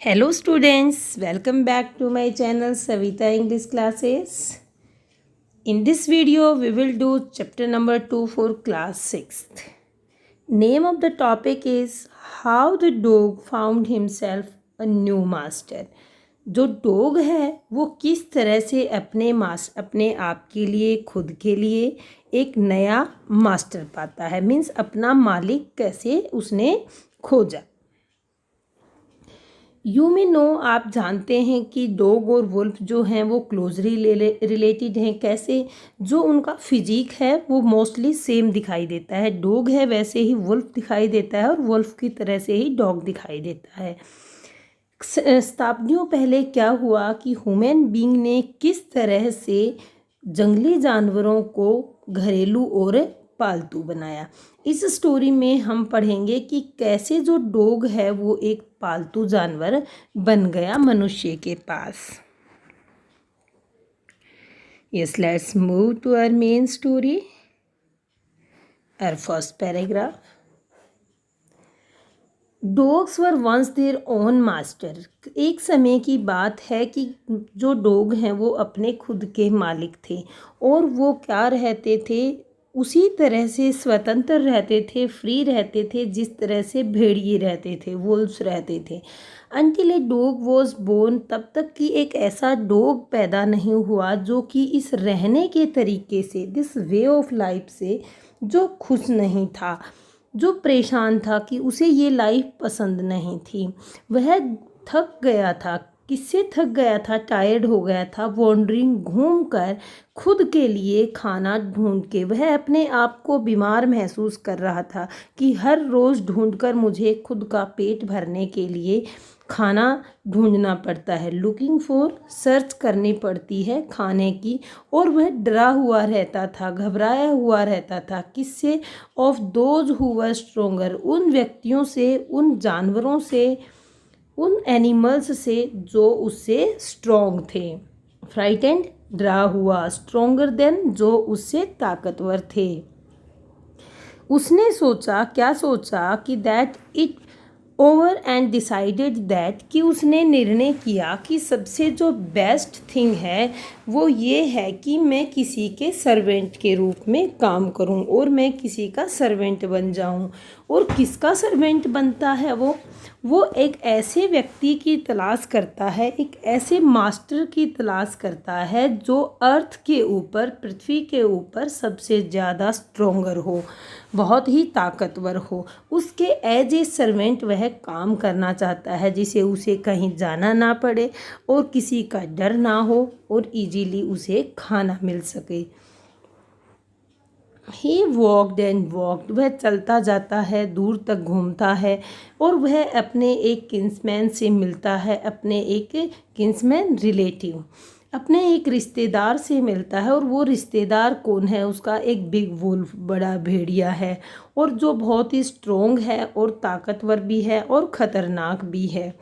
Hello students, welcome back to my channel Savita English Classes. In this video we will do chapter number 2 for class 6th. Name of the topic is How the Dog Found Himself a New Master. जो dog है वो किस तरह से अपने आप के लिए खुद के लिए एक नया मास्टर पाता है, मीन्स अपना मालिक कैसे उसने खोजा। यू में नो आप जानते हैं कि डॉग और वुल्फ जो हैं वो क्लोजली रिलेटेड हैं। कैसे? जो उनका फिजिक है वो मोस्टली सेम दिखाई देता है। डॉग है वैसे ही वुल्फ दिखाई देता है और वुल्फ की तरह से ही डॉग दिखाई देता है। शताब्दियों पहले क्या हुआ कि ह्यूमन बीइंग ने किस तरह से जंगली जानवरों को घरेलू और पालतू बनाया। इस स्टोरी में हम पढ़ेंगे कि कैसे जो डॉग है वो एक पालतू जानवर बन गया मनुष्य के पास। Yes, let's move to our main story. Our first paragraph. Dogs were once their own master. एक समय की बात है कि जो डॉग हैं वो अपने खुद के मालिक थे और वो क्या रहते थे, उसी तरह से स्वतंत्र रहते थे, फ्री रहते थे जिस तरह से भेड़िए रहते थे, वुल्व्स रहते थे। Until a dog was born, तब तक कि एक ऐसा डॉग पैदा नहीं हुआ जो कि इस रहने के तरीके से, दिस वे ऑफ लाइफ से जो खुश नहीं था, जो परेशान था, कि उसे ये लाइफ पसंद नहीं थी। वह थक गया था। किससे थक गया था? टायर्ड हो गया था। वॉन्डरिंग, घूम कर, खुद के लिए खाना ढूंढ के वह अपने आप को बीमार महसूस कर रहा था कि हर रोज़ ढूंढकर मुझे खुद का पेट भरने के लिए खाना ढूंढना पड़ता है। लुकिंग फॉर, सर्च करनी पड़ती है खाने की। और वह डरा हुआ रहता था, घबराया हुआ रहता था। किससे? Of those who were stronger, उन व्यक्तियों से, उन जानवरों से, उन एनिमल्स से जो उससे स्ट्रोंग थे। फ्राइटेंड, डरा हुआ। स्ट्रोंगर देन, जो उससे ताकतवर थे। उसने सोचा, क्या सोचा कि that it over and decided that, कि उसने निर्णय किया कि सबसे जो बेस्ट थिंग है वो ये है कि मैं किसी के सर्वेंट के रूप में काम करूं और मैं किसी का सर्वेंट बन जाऊं। और किसका सर्वेंट बनता है वो एक ऐसे व्यक्ति की तलाश करता है, एक ऐसे मास्टर की तलाश करता है जो अर्थ के ऊपर, पृथ्वी के ऊपर सबसे ज़्यादा स्ट्रोंगर हो, बहुत ही ताकतवर हो। उसके एज ए सर्वेंट वह काम करना चाहता है, जिसे उसे कहीं जाना ना पड़े और किसी का डर ना हो और इजीली उसे खाना मिल सके। ही वॉकड एंड वॉकड, वह चलता जाता है, दूर तक घूमता है और वह अपने एक किन्समैन से मिलता है, अपने एक किन्समैन रिलेटिव, अपने एक रिश्तेदार से मिलता है। और वो रिश्तेदार कौन है? उसका एक बिग वुल्फ, बड़ा भेड़िया है, और जो बहुत ही स्ट्रोंग है और ताकतवर भी है और ख़तरनाक भी है।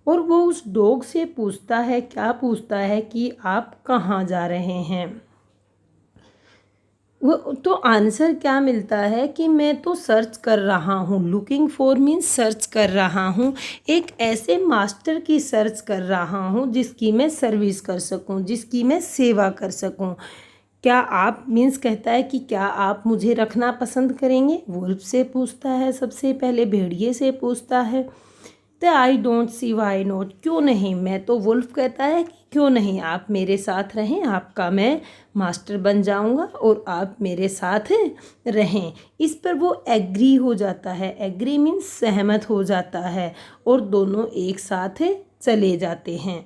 और वो उस डॉग से पूछता है, क्या पूछता है कि आप कहाँ जा रहे हैं? वो तो आंसर क्या मिलता है कि मैं तो सर्च कर रहा हूँ। लुकिंग फॉर मीन्स सर्च कर रहा हूँ, एक ऐसे मास्टर की सर्च कर रहा हूँ जिसकी मैं सर्विस कर सकूँ, जिसकी मैं सेवा कर सकूँ। क्या आप, मीन्स कहता है कि क्या आप मुझे रखना पसंद करेंगे? वुल्फ से पूछता है, सबसे पहले भेड़िए से पूछता है। तो I don't see why not, क्यों नहीं। मैं तो वुल्फ कहता है कि क्यों नहीं, आप मेरे साथ रहें, आपका मैं मास्टर बन जाऊंगा और आप मेरे साथ रहें। इस पर वो एग्री हो जाता है। एग्री मीन्स सहमत हो जाता है और दोनों एक साथ चले जाते हैं।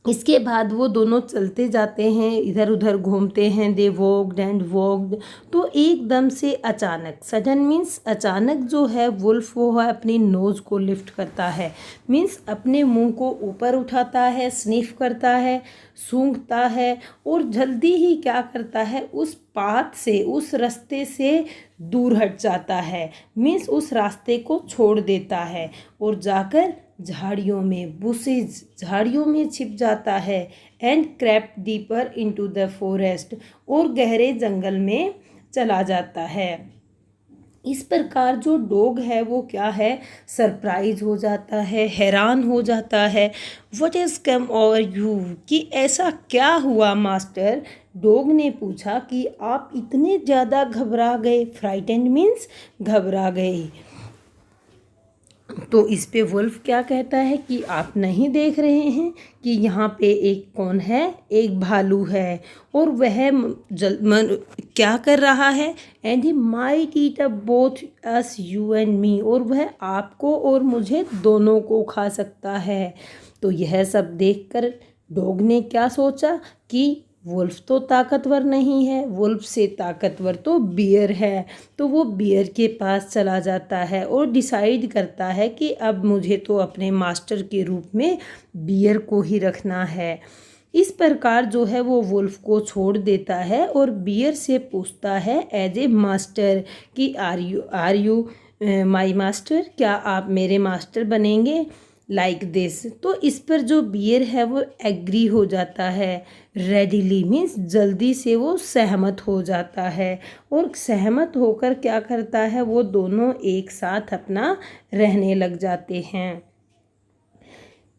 इसके बाद वो दोनों चलते जाते हैं, इधर उधर घूमते हैं। दे वॉक्ड एंड वॉक्ड, तो एकदम से अचानक, सडन मीन्स अचानक जो है वुल्फ वो है अपनी नोज़ को लिफ्ट करता है, मीन्स अपने मुंह को ऊपर उठाता है, स्निफ करता है, सूंघता है और जल्दी ही क्या करता है, उस पाथ से, उस रास्ते से दूर हट जाता है, मीन्स उस रास्ते को छोड़ देता है और जाकर झाड़ियों में, बुशेज, झाड़ियों में छिप जाता है। And crept deeper into the forest, और गहरे जंगल में चला जाता है। इस प्रकार जो डॉग है वो क्या है, सरप्राइज हो जाता है, हैरान हो जाता है। What is come over you, कि ऐसा क्या हुआ मास्टर। डॉग ने पूछा कि आप इतने ज़्यादा घबरा गए। फ्राइटेंड मीन्स घबरा गए। तो इस पे वुल्फ क्या कहता है कि आप नहीं देख रहे हैं कि यहाँ पे एक कौन है, एक भालू है, और वह क्या कर रहा है, and he might eat up both us you and me, और वह आपको और मुझे दोनों को खा सकता है। तो यह सब देखकर डॉग ने क्या सोचा कि वुल्फ तो ताकतवर नहीं है, वुल्फ से ताकतवर तो बियर है। तो वो बियर के पास चला जाता है और डिसाइड करता है कि अब मुझे तो अपने मास्टर के रूप में बियर को ही रखना है। इस प्रकार जो है वो वुल्फ को छोड़ देता है और बियर से पूछता है एज ए मास्टर कि आर यू माई मास्टर, क्या आप मेरे मास्टर बनेंगे लाइक दिस। तो इस पर जो बियर है वो एग्री हो जाता है। रेडिली मीन्स जल्दी से वो सहमत हो जाता है, और सहमत होकर क्या करता है, वो दोनों एक साथ अपना रहने लग जाते हैं।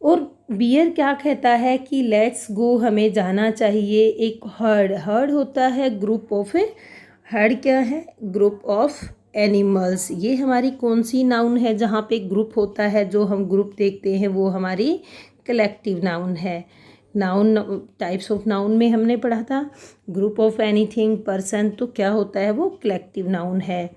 और बियर क्या कहता है कि लेट्स गो, हमें जाना चाहिए। एक हर्ड होता है ग्रुप ऑफ, हर्ड क्या है, ग्रुप ऑफ एनिमल्स। ये हमारी कौन सी नाउन है, जहाँ पे ग्रुप होता है, जो हम ग्रुप देखते हैं वो हमारी कलेक्टिव नाउन है। नाउन टाइप्स ऑफ नाउन में हमने पढ़ा था ग्रुप ऑफ एनीथिंग, पर्सन, तो क्या होता है वो कलेक्टिव नाउन है।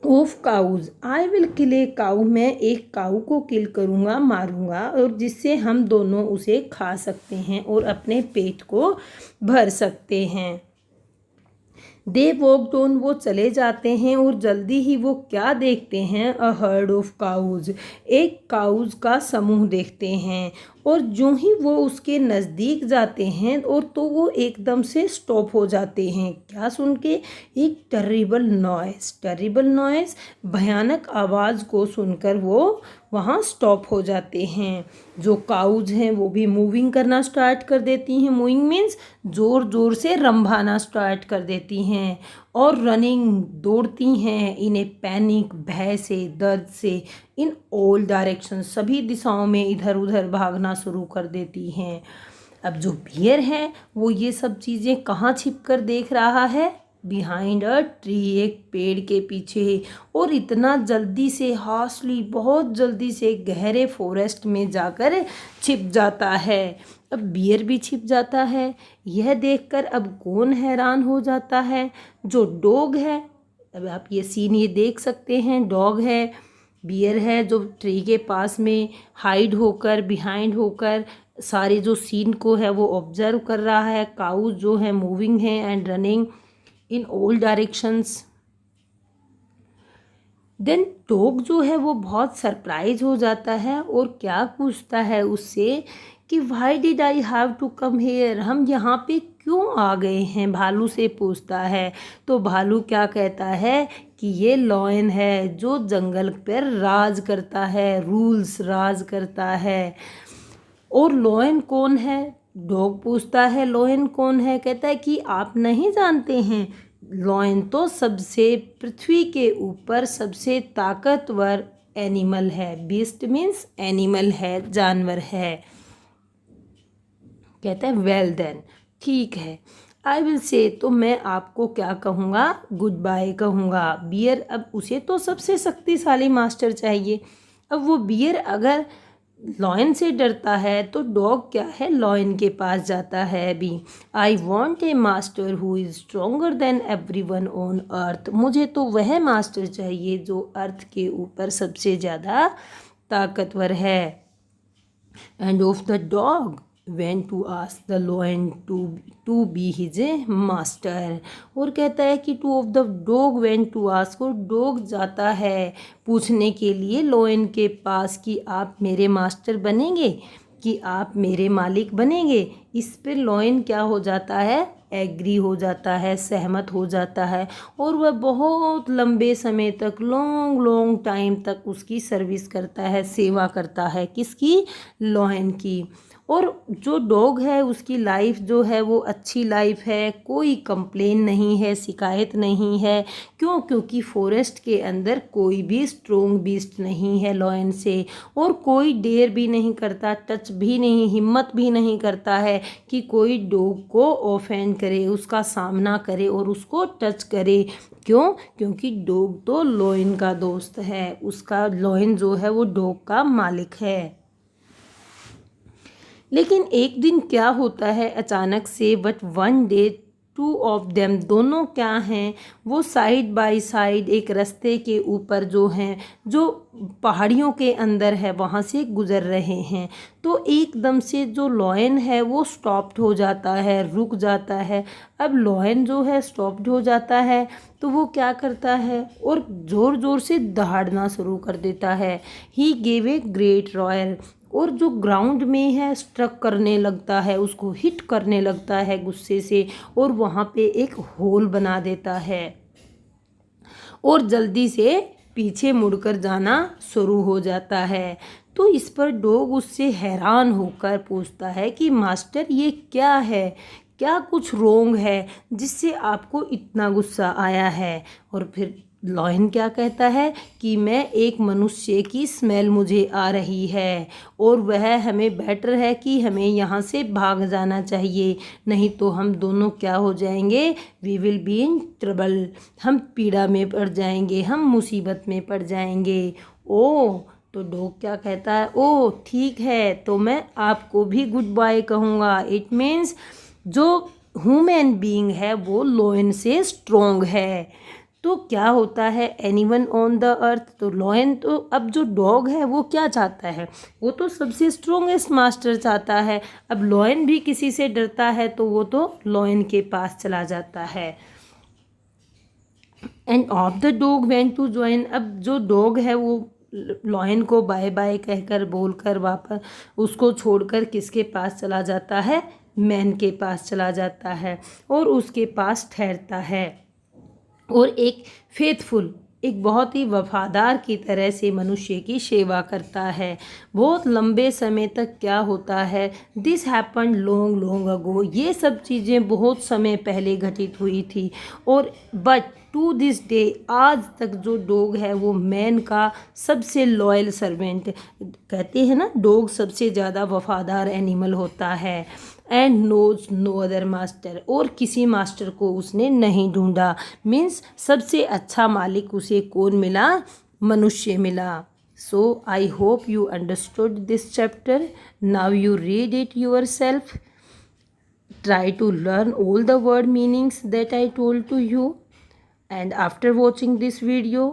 Of course, I will kill a cow, मैं एक काऊ को किल करूँगा, मारूंगा, और जिससे हम दोनों उसे खा सकते हैं और अपने पेट को भर सकते हैं। दे वॉकड ऑन, वो चले जाते हैं, और जल्दी ही वो क्या देखते हैं, अ हर्ड ऑफ काउज, एक काउज का समूह देखते हैं। और जो ही वो उसके नज़दीक जाते हैं और तो वो एकदम से स्टॉप हो जाते हैं। क्या सुन के, एक टेरिबल नॉइस, भयानक आवाज़ को सुनकर वो वहाँ स्टॉप हो जाते हैं। जो काउज हैं वो भी मूविंग करना स्टार्ट कर देती हैं। मूविंग मीन्स ज़ोर ज़ोर से रंभाना स्टार्ट कर देती हैं, और रनिंग, दौड़ती हैं, इन्हें पैनिक, भय से, दर्द से, इन ऑल डायरेक्शन, सभी दिशाओं में इधर उधर भागना शुरू कर देती हैं। अब जो बियर है वो ये सब चीज़ें कहाँ छिप कर देख रहा है, बिहाइंड अ ट्री, एक पेड़ के पीछे, और इतना जल्दी से हास्टली, बहुत जल्दी से गहरे फॉरेस्ट में जाकर छिप जाता है। अब बियर भी छिप जाता है। यह देखकर अब कौन हैरान हो जाता है, जो डॉग है। अब आप ये सीन ये देख सकते हैं, डॉग है, बियर है, जो ट्री के पास में हाइड होकर, बिहाइंड होकर सारे जो सीन को है वो ऑब्जर्व कर रहा है। काउज जो है मूविंग है and running in all directions. Then dog जो है वो बहुत सरप्राइज हो जाता है और क्या पूछता है उससे कि why did I have to come here, हम यहाँ पे क्यों आ गए हैं, भालू से पूछता है। तो भालू क्या कहता है कि ये लॉयन है जो जंगल पर राज करता है, रूल्स राज करता है। और लॉयन कौन है, डॉग पूछता है लॉयन कौन है। कहता है कि आप नहीं जानते हैं, लॉयन तो सबसे पृथ्वी के ऊपर सबसे ताकतवर एनिमल है। बीस्ट मीन्स एनिमल है, जानवर है। कहता है वेल देन, ठीक है, आई विल से, तो मैं आपको क्या कहूँगा, गुड बाय कहूँगा। बियर, अब उसे तो सबसे शक्तिशाली मास्टर चाहिए। अब वो बियर अगर लॉयन से डरता है तो डॉग क्या है, लॉयन के पास जाता है अभी। I want A master who is stronger then every one on earth, मुझे तो वह मास्टर चाहिए जो अर्थ के ऊपर सबसे ज़्यादा ताकतवर है। And off the dog went to ask the lion to be his master, और कहता है कि two of the dog went to ask, और डॉग जाता है पूछने के लिए लॉयन के पास कि आप मेरे मास्टर बनेंगे, कि आप मेरे मालिक बनेंगे। इस पर लॉयन क्या हो जाता है, एग्री हो जाता है, सहमत हो जाता है, और वह बहुत लंबे समय तक, लॉन्ग टाइम तक उसकी सर्विस करता है, सेवा करता है, किसकी, लॉयन की। और जो डॉग है उसकी लाइफ जो है वो अच्छी लाइफ है, कोई कंप्लेन नहीं है, शिकायत नहीं है। क्यों? क्योंकि फॉरेस्ट के अंदर कोई भी स्ट्रोंग बीस्ट नहीं है लॉयन से, और कोई डेयर भी नहीं करता, टच भी नहीं, हिम्मत भी नहीं करता है कि कोई डॉग को ऑफेंड करे, उसका सामना करे और उसको टच करे। क्यों? क्योंकि डॉग तो लॉयन का दोस्त है, उसका लॉयन जो है वो डॉग का मालिक है। लेकिन एक दिन क्या होता है अचानक से, but one day two of them, दोनों क्या हैं, वो साइड बाय साइड एक रास्ते के ऊपर जो हैं, जो पहाड़ियों के अंदर है, वहाँ से गुजर रहे हैं। तो एकदम से जो लॉयन है वो स्टॉप्ड हो जाता है, रुक जाता है। अब लॉयन जो है स्टॉप्ड हो जाता है तो वो क्या करता है, और ज़ोर ज़ोर से दहाड़ना शुरू कर देता है। He gave a great royal, और जो ग्राउंड में है स्ट्रक करने लगता है, उसको हिट करने लगता है गुस्से से, और वहाँ पे एक होल बना देता है और जल्दी से पीछे मुड़कर जाना शुरू हो जाता है। तो इस पर डॉग उससे हैरान होकर पूछता है कि मास्टर ये क्या है, क्या कुछ रोंग है जिससे आपको इतना गुस्सा आया है। और फिर लॉयन क्या कहता है कि मैं एक मनुष्य की स्मेल मुझे आ रही है, और वह हमें बेटर है कि हमें यहाँ से भाग जाना चाहिए, नहीं तो हम दोनों क्या हो जाएंगे, we will be in trouble, हम पीड़ा में पड़ जाएंगे, हम मुसीबत में पड़ जाएंगे। ओ तो डॉग क्या कहता है, ओ ठीक है, तो मैं आपको भी गुड बाय कहूँगा। इट मीन्स जो ह्यूमन बीइंग है वो लॉयन से स्ट्रोंग है। तो क्या होता है, एनीवन ऑन द अर्थ, तो लॉयन तो अब जो डॉग है वो क्या चाहता है, वो तो सबसे स्ट्रोंगेस्ट मास्टर चाहता है। अब लॉयन भी किसी से डरता है तो वो तो लॉयन के पास चला जाता है। And off the dog went to join, अब जो डॉग है वो लॉयन को बाय बाय कहकर बोलकर वापस उसको छोड़कर किसके पास चला जाता है, मैन के पास चला जाता है, और उसके पास ठहरता है, और एक फेथफुल, एक बहुत ही वफादार की तरह से मनुष्य की सेवा करता है। बहुत लंबे समय तक क्या होता है, this happen long long ago, ये सब चीज़ें बहुत समय पहले घटित हुई थी, और बट टू दिस डे, आज तक जो डॉग है वो मैन का सबसे लॉयल सर्वेंट, कहते हैं ना डॉग सबसे ज़्यादा वफादार एनिमल होता है। And knows no other master, और किसी मास्टर को उसने नहीं ढूंढा। मीन्स सबसे अच्छा मालिक उसे कौन मिला, मनुष्य मिला। So I hope you understood this chapter. Now you read it yourself, try to learn all the word meanings that I told to you, and after watching this video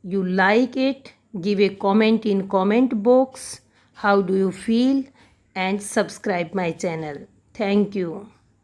you like it, give a comment in comment box how do you feel, and subscribe my channel. Thank you.